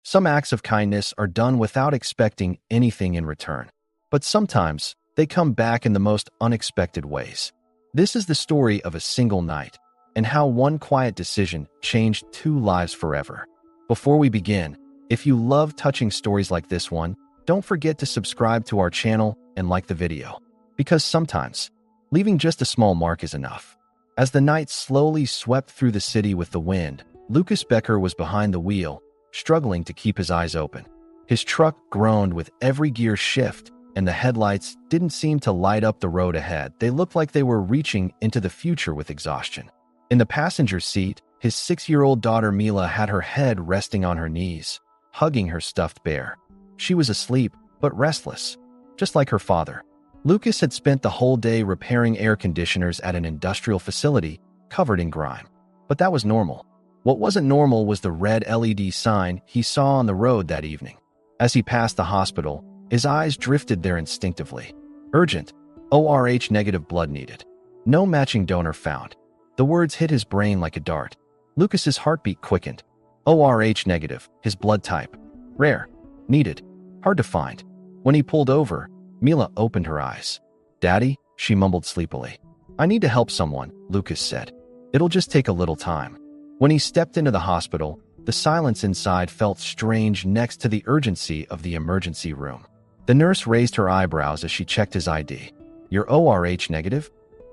Some acts of kindness are done without expecting anything in return, but sometimes they come back in the most unexpected ways. This is the story of a single night and how one quiet decision changed two lives forever. Before we begin, if you love touching stories like this one, don't forget to subscribe to our channel and like the video, because sometimes leaving just a small mark is enough. As the night slowly swept through the city with the wind, Lucas Becker was behind the wheel, struggling to keep his eyes open. His truck groaned with every gear shift, and the headlights didn't seem to light up the road ahead. They looked like they were reaching into the future with exhaustion. In the passenger seat, his 6-year-old daughter Mila had her head resting on her knees, hugging her stuffed bear. She was asleep, but restless, just like her father. Lucas had spent the whole day repairing air conditioners at an industrial facility covered in grime. But that was normal. What wasn't normal was the red LED sign he saw on the road that evening. As he passed the hospital, his eyes drifted there instinctively. Urgent, ORH negative blood needed. No matching donor found. The words hit his brain like a dart. Lucas's heartbeat quickened. ORH negative, his blood type. Rare. Needed. Hard to find. When he pulled over, Mila opened her eyes. "Daddy," she mumbled sleepily. "I need to help someone," Lucas said. "It'll just take a little time." When he stepped into the hospital, the silence inside felt strange next to the urgency of the emergency room. The nurse raised her eyebrows as she checked his ID. "You're ORH negative?"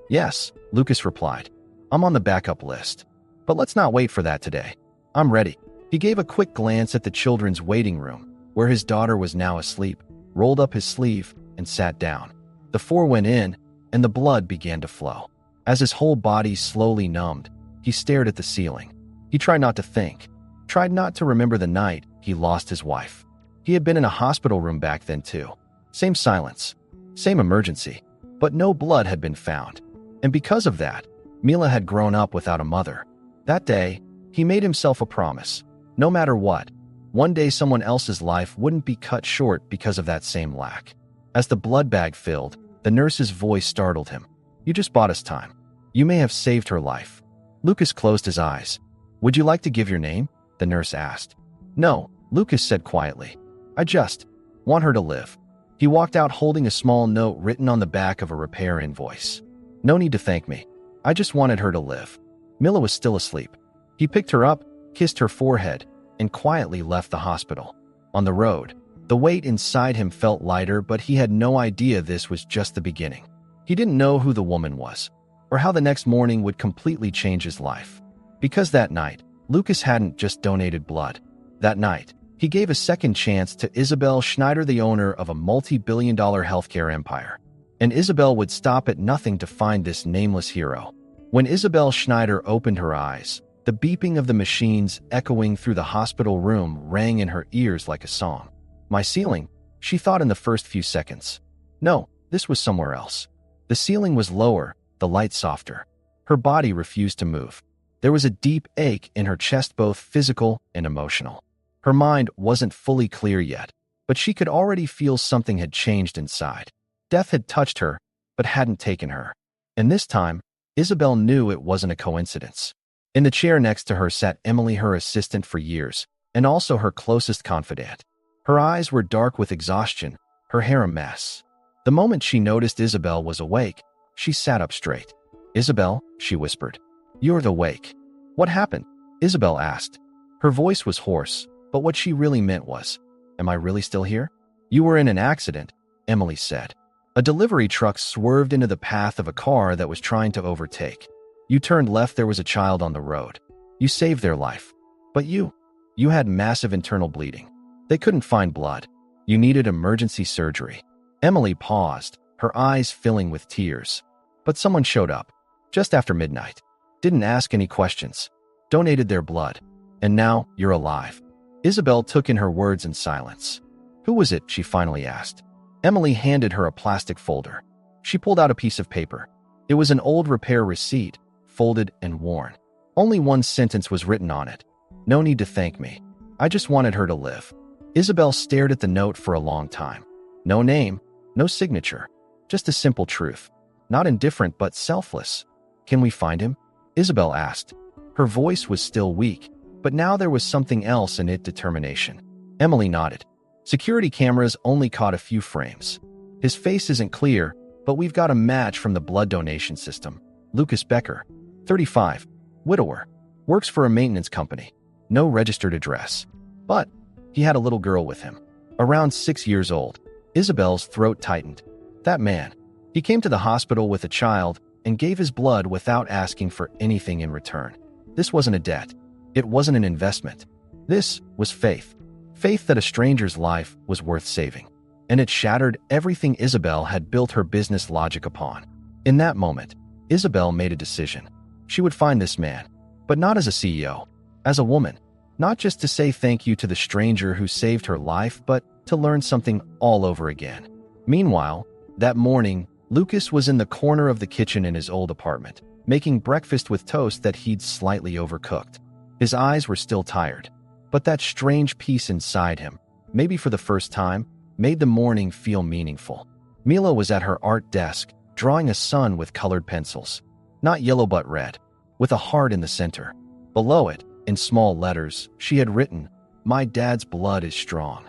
"Yes," Lucas replied. "I'm on the backup list. But let's not wait for that today. I'm ready." He gave a quick glance at the children's waiting room, where his daughter was now asleep, rolled up his sleeve, and sat down. The four went in, and the blood began to flow. As his whole body slowly numbed, he stared at the ceiling. He tried not to think, tried not to remember the night he lost his wife. He had been in a hospital room back then too. Same silence, same emergency, but no blood had been found. And because of that, Mila had grown up without a mother. That day, he made himself a promise. No matter what, one day someone else's life wouldn't be cut short because of that same lack. As the blood bag filled, the nurse's voice startled him. "You just bought us time. You may have saved her life." Lucas closed his eyes. "Would you like to give your name?" the nurse asked. "No," Lucas said quietly. "I just want her to live." He walked out holding a small note written on the back of a repair invoice. "No need to thank me. I just wanted her to live." Mila was still asleep. He picked her up, kissed her forehead, and quietly left the hospital. On the road, the weight inside him felt lighter, but he had no idea this was just the beginning. He didn't know who the woman was, or how the next morning would completely change his life. Because that night, Lucas hadn't just donated blood. That night, he gave a second chance to Isabel Schneider, the owner of a multi-billion-dollar healthcare empire. And Isabel would stop at nothing to find this nameless hero. When Isabel Schneider opened her eyes, the beeping of the machines echoing through the hospital room rang in her ears like a song. "My ceiling," she thought in the first few seconds. No, this was somewhere else. The ceiling was lower, the light softer. Her body refused to move. There was a deep ache in her chest, both physical and emotional. Her mind wasn't fully clear yet, but she could already feel something had changed inside. Death had touched her, but hadn't taken her. And this time, Isabel knew it wasn't a coincidence. In the chair next to her sat Emily, her assistant for years, and also her closest confidant. Her eyes were dark with exhaustion, her hair a mess. The moment she noticed Isabel was awake, she sat up straight. "Isabel," she whispered. "You're awake." "What happened?" Isabel asked. Her voice was hoarse, but what she really meant was, "Am I really still here?" "You were in an accident," Emily said. A delivery truck swerved into the path of a car that was trying to overtake. "You turned left, there was a child on the road. You saved their life. But you had massive internal bleeding. They couldn't find blood. You needed emergency surgery." Emily paused, her eyes filling with tears. "But someone showed up, just after midnight. Didn't ask any questions. Donated their blood. And now you're alive." Isabel took in her words in silence. "Who was it?" she finally asked. Emily handed her a plastic folder. She pulled out a piece of paper. It was an old repair receipt, folded and worn. Only one sentence was written on it. "No need to thank me. I just wanted her to live." Isabel stared at the note for a long time. No name, no signature, just a simple truth. Not indifferent, but selfless. "Can we find him?" Isabel asked. Her voice was still weak, but now there was something else in it, determination. Emily nodded. Security cameras only caught a few frames. His face isn't clear, but we've got a match from the blood donation system. Lucas Becker, 35, widower, works for a maintenance company. No registered address. But he had a little girl with him, around 6 years old. Isabel's throat tightened. That man. He came to the hospital with a child and gave his blood without asking for anything in return. This wasn't a debt. It wasn't an investment. This was faith. Faith that a stranger's life was worth saving. And it shattered everything Isabel had built her business logic upon. In that moment, Isabel made a decision. She would find this man, but not as a CEO, as a woman. Not just to say thank you to the stranger who saved her life, but to learn something all over again. Meanwhile, that morning, Lucas was in the corner of the kitchen in his old apartment, making breakfast with toast that he'd slightly overcooked. His eyes were still tired, but that strange peace inside him, maybe for the first time, made the morning feel meaningful. Mila was at her art desk, drawing a sun with colored pencils. Not yellow but red, with a heart in the center. Below it, in small letters, she had written, "My dad's blood is strong."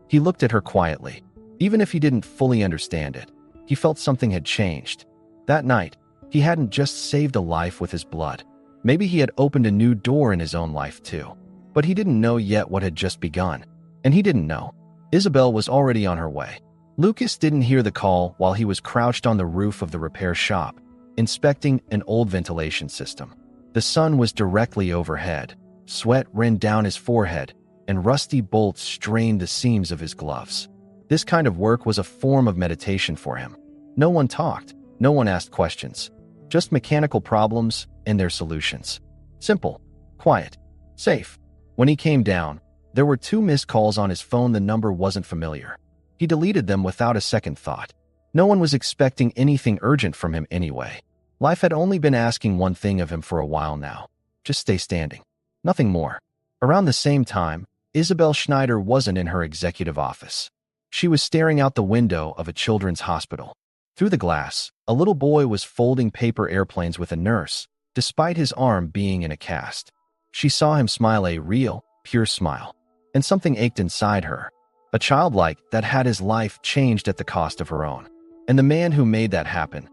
He looked at her quietly. Even if he didn't fully understand it, he felt something had changed. That night, he hadn't just saved a life with his blood. Maybe he had opened a new door in his own life too. But he didn't know yet what had just begun. And he didn't know. Isabel was already on her way. Lucas didn't hear the call while he was crouched on the roof of the repair shop, inspecting an old ventilation system. The sun was directly overhead. Sweat ran down his forehead, and rusty bolts strained the seams of his gloves. This kind of work was a form of meditation for him. No one talked, no one asked questions. Just mechanical problems and their solutions. Simple, quiet, safe. When he came down, there were 2 missed calls on his phone. The number wasn't familiar. He deleted them without a second thought. No one was expecting anything urgent from him anyway. Life had only been asking one thing of him for a while now. Just stay standing. Nothing more. Around the same time, Isabel Schneider wasn't in her executive office. She was staring out the window of a children's hospital. Through the glass, a little boy was folding paper airplanes with a nurse, despite his arm being in a cast. She saw him smile, a real, pure smile. And something ached inside her. A childlike that had his life changed at the cost of her own. And the man who made that happen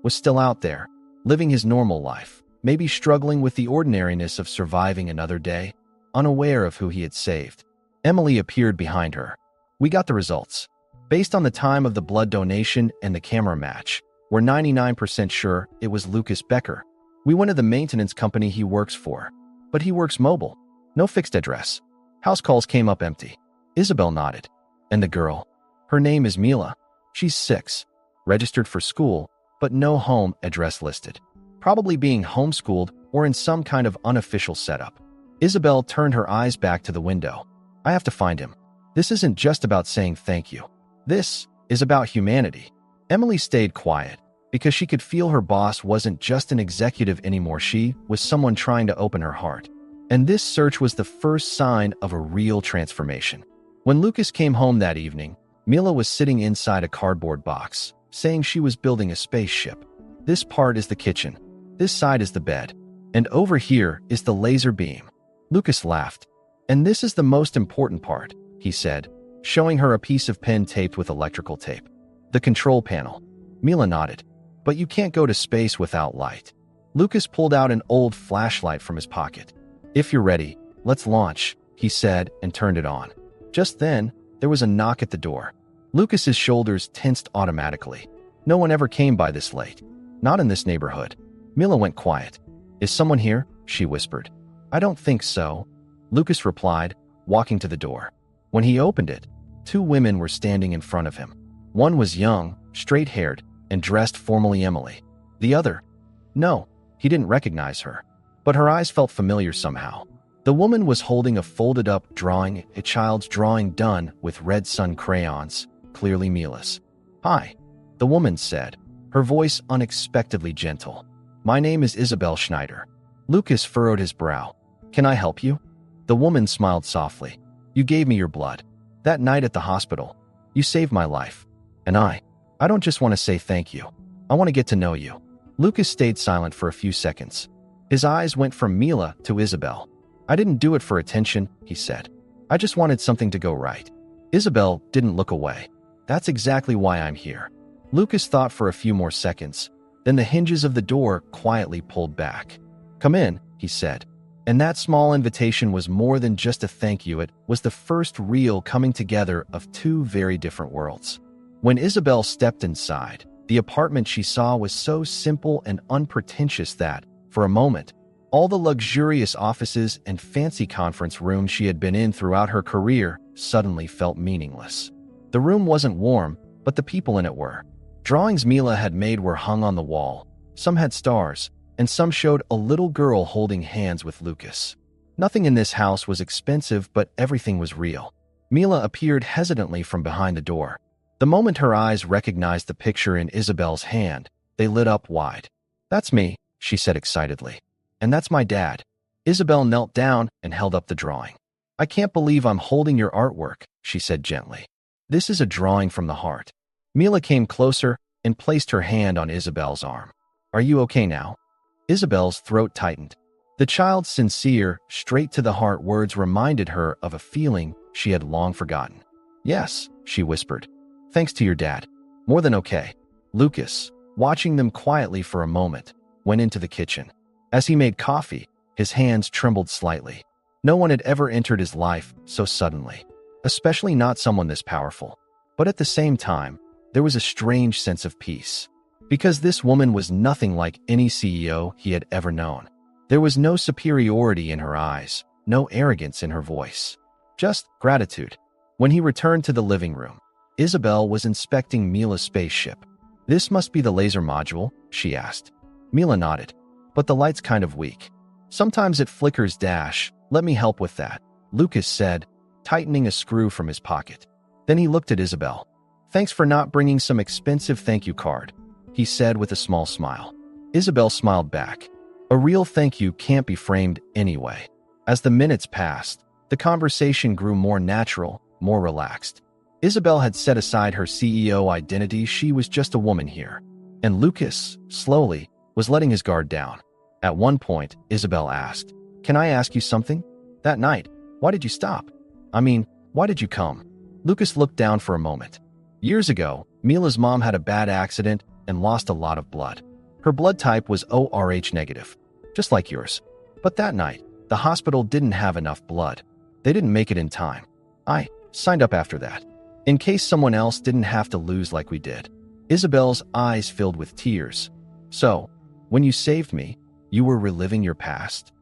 was still out there, living his normal life, maybe struggling with the ordinariness of surviving another day, unaware of who he had saved. Emily appeared behind her. We got the results. Based on the time of the blood donation and the camera match, we're 99% sure it was Lucas Becker. We went to the maintenance company he works for. But he works mobile. No fixed address. House calls came up empty. Isabel nodded. And the girl? Her name is Mila. She's 6. Registered for school, but no home address listed. Probably being homeschooled or in some kind of unofficial setup. Isabel turned her eyes back to the window. I have to find him. This isn't just about saying thank you. This is about humanity. Emily stayed quiet because she could feel her boss wasn't just an executive anymore. She was someone trying to open her heart. And this search was the first sign of a real transformation. When Lucas came home that evening, Mila was sitting inside a cardboard box, saying she was building a spaceship. This part is the kitchen. This side is the bed. And over here is the laser beam. Lucas laughed. And this is the most important part, he said, showing her a piece of pen taped with electrical tape. The control panel. Mila nodded. But you can't go to space without light. Lucas pulled out an old flashlight from his pocket. If you're ready, let's launch, he said and turned it on. Just then, there was a knock at the door. Lucas's shoulders tensed automatically. No one ever came by this late. Not in this neighborhood. Mila went quiet. Is someone here? She whispered. I don't think so, Lucas replied, walking to the door. When he opened it, 2 women were standing in front of him. One was young, straight-haired, and dressed formally. Emily. The other? No, he didn't recognize her. But her eyes felt familiar somehow. The woman was holding a folded-up drawing, a child's drawing done with red sun crayons, clearly Mila's. Hi, the woman said, her voice unexpectedly gentle. My name is Isabel Schneider. Lucas furrowed his brow. Can I help you? The woman smiled softly. You gave me your blood. That night at the hospital, you saved my life. And I don't just want to say thank you. I want to get to know you. Lucas stayed silent for a few seconds. His eyes went from Mila to Isabel. I didn't do it for attention, he said. I just wanted something to go right. Isabel didn't look away. That's exactly why I'm here. Lucas thought for a few more seconds. Then the hinges of the door quietly pulled back. Come in, he said. And that small invitation was more than just a thank you. It was the first real coming together of two very different worlds. When Isabel stepped inside, the apartment she saw was so simple and unpretentious that, for a moment, all the luxurious offices and fancy conference rooms she had been in throughout her career suddenly felt meaningless. The room wasn't warm, but the people in it were. Drawings Mila had made were hung on the wall. Some had stars, and some showed a little girl holding hands with Lucas. Nothing in this house was expensive, but everything was real. Mila appeared hesitantly from behind the door. The moment her eyes recognized the picture in Isabel's hand, they lit up wide. That's me, she said excitedly. And that's my dad. Isabel knelt down and held up the drawing. I can't believe I'm holding your artwork, she said gently. This is a drawing from the heart. Mila came closer and placed her hand on Isabel's arm. Are you okay now? Isabel's throat tightened. The child's sincere, straight-to-the-heart words reminded her of a feeling she had long forgotten. Yes, she whispered. Thanks to your dad. More than okay. Lucas, watching them quietly for a moment, went into the kitchen. As he made coffee, his hands trembled slightly. No one had ever entered his life so suddenly, especially not someone this powerful. But at the same time, there was a strange sense of peace. Because this woman was nothing like any CEO he had ever known. There was no superiority in her eyes, no arrogance in her voice. Just gratitude. When he returned to the living room, Isabel was inspecting Mila's spaceship. This must be the laser module, she asked. Mila nodded. But the light's kind of weak. Sometimes it flickers. Let me help with that, Lucas said, tightening a screw from his pocket. Then he looked at Isabel. Thanks for not bringing some expensive thank you card, he said with a small smile. Isabel smiled back. A real thank you can't be framed anyway. As the minutes passed, the conversation grew more natural, more relaxed. Isabel had set aside her CEO identity. She was just a woman here. And Lucas, slowly, was letting his guard down. At one point, Isabel asked, Can I ask you something? That night, why did you stop? Why did you come? Lucas looked down for a moment. Years ago, Mila's mom had a bad accident and lost a lot of blood. Her blood type was ORH negative, just like yours. But that night, the hospital didn't have enough blood. They didn't make it in time. I signed up after that, in case someone else didn't have to lose like we did. Isabel's eyes filled with tears. So, when you saved me, you were reliving your past?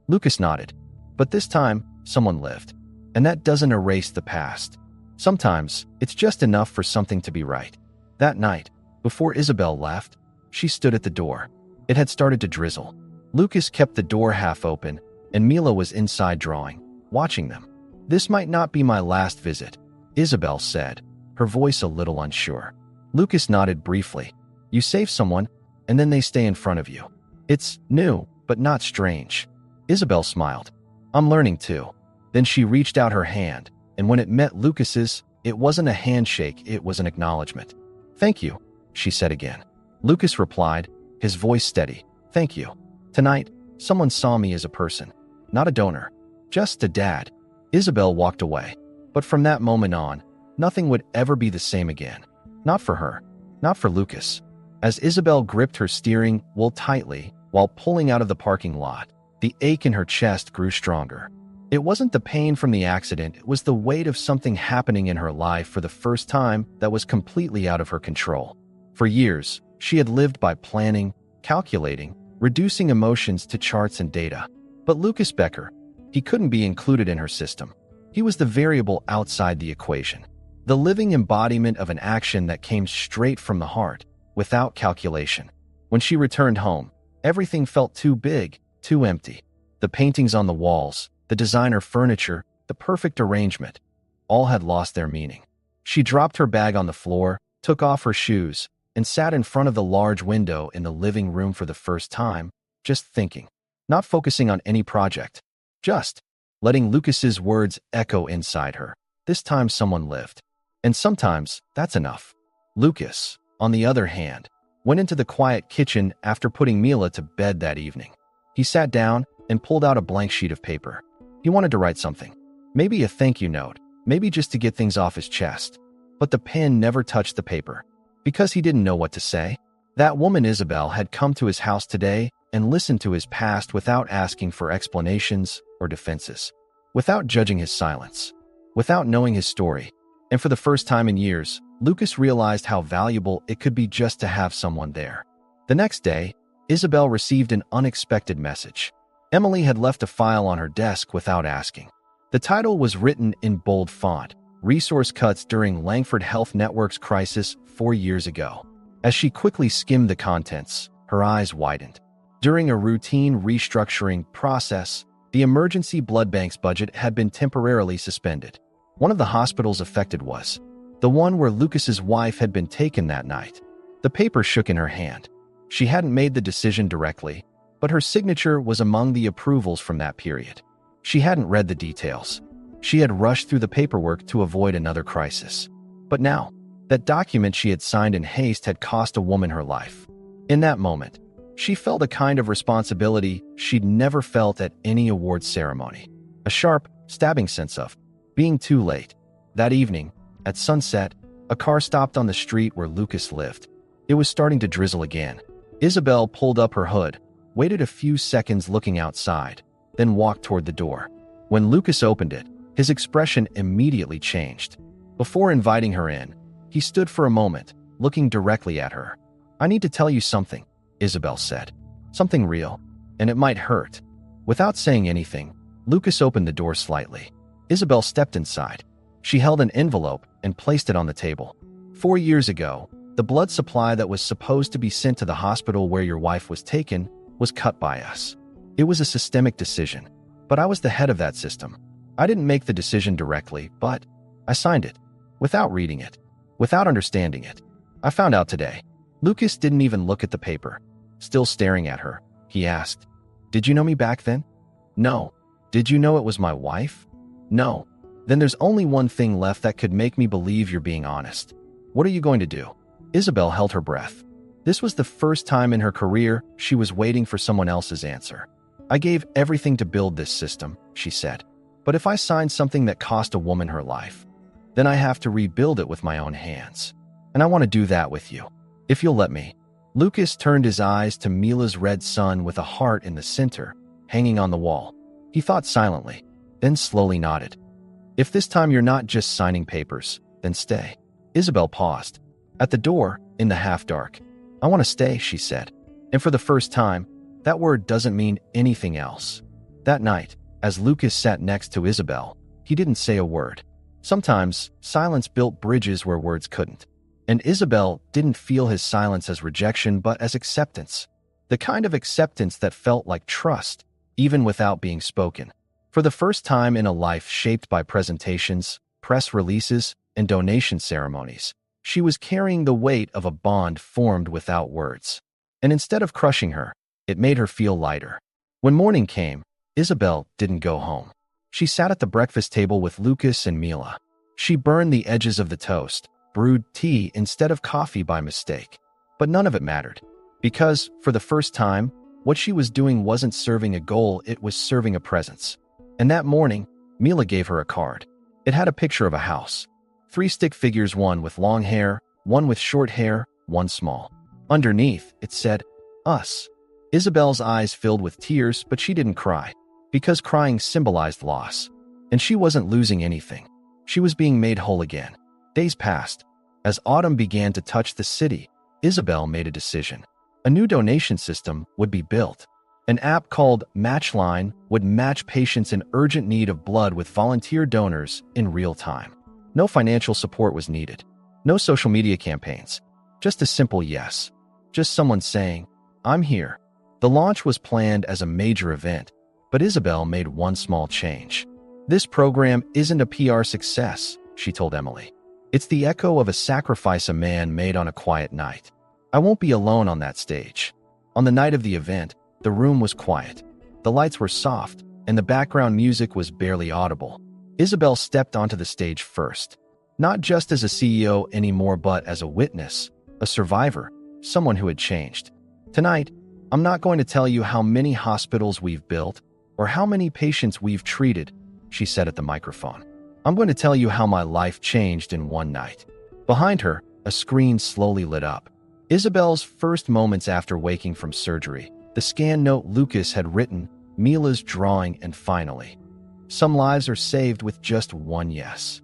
Lucas nodded. But this time, someone lived. And that doesn't erase the past. Sometimes, it's just enough for something to be right. That night, before Isabel left, she stood at the door. It had started to drizzle. Lucas kept the door half open, and Mila was inside drawing, watching them. This might not be my last visit, Isabel said, her voice a little unsure. Lucas nodded briefly. You save someone, and then they stay in front of you. It's new, but not strange. Isabel smiled. I'm learning too. Then she reached out her hand, and when it met Lucas's, it wasn't a handshake, it was an acknowledgement. Thank you, she said again. Lucas replied, his voice steady. Thank you. Tonight, someone saw me as a person, not a donor, just a dad. Isabel walked away. But from that moment on, nothing would ever be the same again. Not for her, not for Lucas. As Isabel gripped her steering wheel tightly while pulling out of the parking lot, the ache in her chest grew stronger. It wasn't the pain from the accident, it was the weight of something happening in her life for the first time that was completely out of her control. For years, she had lived by planning, calculating, reducing emotions to charts and data. But Lucas Becker, he couldn't be included in her system. He was the variable outside the equation, the living embodiment of an action that came straight from the heart, without calculation. When she returned home, everything felt too big, too empty. The paintings on the walls, the designer furniture, the perfect arrangement, all had lost their meaning. She dropped her bag on the floor, took off her shoes, and sat in front of the large window in the living room for the first time, just thinking, not focusing on any project, just letting Lucas's words echo inside her. This time someone lived. And sometimes that's enough. Lucas, on the other hand, went into the quiet kitchen after putting Mila to bed that evening. He sat down and pulled out a blank sheet of paper. He wanted to write something. Maybe a thank you note, maybe just to get things off his chest. But the pen never touched the paper, because he didn't know what to say. That woman Isabel had come to his house today and listened to his past without asking for explanations or defenses, without judging his silence, without knowing his story. And for the first time in years, Lucas realized how valuable it could be just to have someone there. The next day, Isabel received an unexpected message. Emily had left a file on her desk without asking. The title was written in bold font, "Resource Cuts During Langford Health Network's Crisis 4 Years Ago." As she quickly skimmed the contents, her eyes widened. During a routine restructuring process, the emergency blood bank's budget had been temporarily suspended. One of the hospitals affected was the one where Lucas's wife had been taken that night. The paper shook in her hand. She hadn't made the decision directly, but her signature was among the approvals from that period. She hadn't read the details. She had rushed through the paperwork to avoid another crisis. But now, that document she had signed in haste had cost a woman her life. In that moment, she felt a kind of responsibility she'd never felt at any awards ceremony. A sharp, stabbing sense of being too late. That evening, at sunset, a car stopped on the street where Lucas lived. It was starting to drizzle again. Isabel pulled up her hood, waited a few seconds looking outside, then walked toward the door. When Lucas opened it, his expression immediately changed. Before inviting her in, he stood for a moment, looking directly at her. "I need to tell you something," Isabel said. "Something real, and it might hurt." Without saying anything, Lucas opened the door slightly. Isabel stepped inside. She held an envelope and placed it on the table. 4 years ago, the blood supply that was supposed to be sent to the hospital where your wife was taken was cut by us. It was a systemic decision, but I was the head of that system. I didn't make the decision directly, but I signed it, without reading it, without understanding it. I found out today. Lucas didn't even look at the paper. Still staring at her, he asked, "Did you know me back then?" "No." "Did you know it was my wife?" "No." "Then there's only one thing left that could make me believe you're being honest. What are you going to do?" Isabel held her breath. This was the first time in her career she was waiting for someone else's answer. "I gave everything to build this system," she said. "But if I signed something that cost a woman her life, then I have to rebuild it with my own hands. And I want to do that with you, if you'll let me." Lucas turned his eyes to Mila's red sun with a heart in the center, hanging on the wall. He thought silently, then slowly nodded. "If this time you're not just signing papers, then stay." Isabel paused. At the door, in the half-dark, "I want to stay," she said. And for the first time, that word doesn't mean anything else. That night, as Lucas sat next to Isabel, he didn't say a word. Sometimes, silence built bridges where words couldn't. And Isabel didn't feel his silence as rejection but as acceptance. The kind of acceptance that felt like trust, even without being spoken. For the first time in a life shaped by presentations, press releases, and donation ceremonies, she was carrying the weight of a bond formed without words. And instead of crushing her, it made her feel lighter. When morning came, Isabel didn't go home. She sat at the breakfast table with Lucas and Mila. She burned the edges of the toast, brewed tea instead of coffee by mistake. But none of it mattered. Because, for the first time, what she was doing wasn't serving a goal, it was serving a presence. And that morning, Mila gave her a card. It had a picture of a house. 3 stick figures, one with long hair, one with short hair, one small. Underneath, it said, "Us." Isabel's eyes filled with tears, but she didn't cry, because crying symbolized loss. And she wasn't losing anything. She was being made whole again. Days passed. As autumn began to touch the city, Isabel made a decision. A new donation system would be built. An app called Matchline would match patients in urgent need of blood with volunteer donors in real time. No financial support was needed. No social media campaigns. Just a simple yes. Just someone saying, "I'm here." The launch was planned as a major event, but Isabel made one small change. "This program isn't a PR success," she told Emily. "It's the echo of a sacrifice a man made on a quiet night. I won't be alone on that stage." On the night of the event, the room was quiet. The lights were soft, and the background music was barely audible. Isabel stepped onto the stage first, not just as a CEO anymore, but as a witness, a survivor, someone who had changed. "Tonight, I'm not going to tell you how many hospitals we've built or how many patients we've treated," she said at the microphone. I'm going to tell you how my life changed in one night. Behind her, a screen slowly lit up. Isabel's first moments after waking from surgery. The scan note Lucas had written, Mila's drawing, and finally. Some lives are saved with just one yes.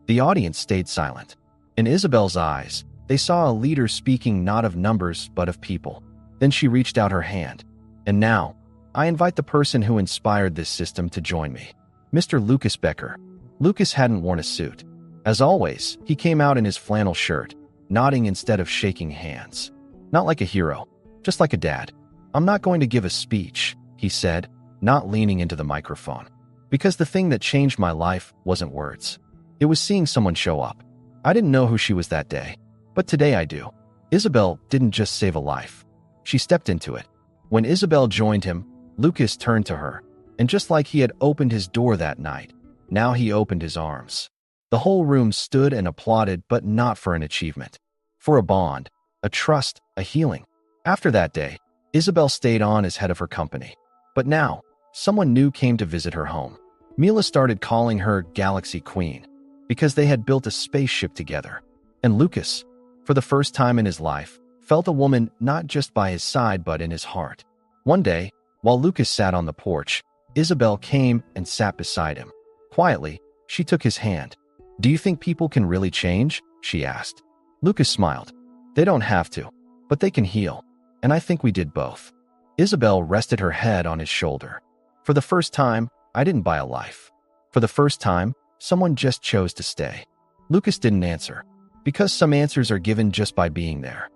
The audience stayed silent. In Isabel's eyes, they saw a leader speaking not of numbers but of people. Then she reached out her hand. And now, I invite the person who inspired this system to join me. Mr. Lucas Becker. Lucas hadn't worn a suit. As always, he came out in his flannel shirt, nodding instead of shaking hands. Not like a hero, just like a dad. I'm not going to give a speech, he said, not leaning into the microphone. Because the thing that changed my life wasn't words. It was seeing someone show up. I didn't know who she was that day, but today I do. Isabel didn't just save a life. She stepped into it. When Isabel joined him, Lucas turned to her, and just like he had opened his door that night, now he opened his arms. The whole room stood and applauded, but not for an achievement. For a bond, a trust, a healing. After that day, Isabel stayed on as head of her company. But now, someone new came to visit her home. Mila started calling her Galaxy Queen, because they had built a spaceship together. And Lucas, for the first time in his life, felt a woman not just by his side but in his heart. One day, while Lucas sat on the porch, Isabel came and sat beside him. Quietly, she took his hand. Do you think people can really change? She asked. Lucas smiled. They don't have to, but they can heal. And I think we did both. Isabel rested her head on his shoulder. For the first time, I didn't buy a life. For the first time, someone just chose to stay. Lucas didn't answer, because some answers are given just by being there.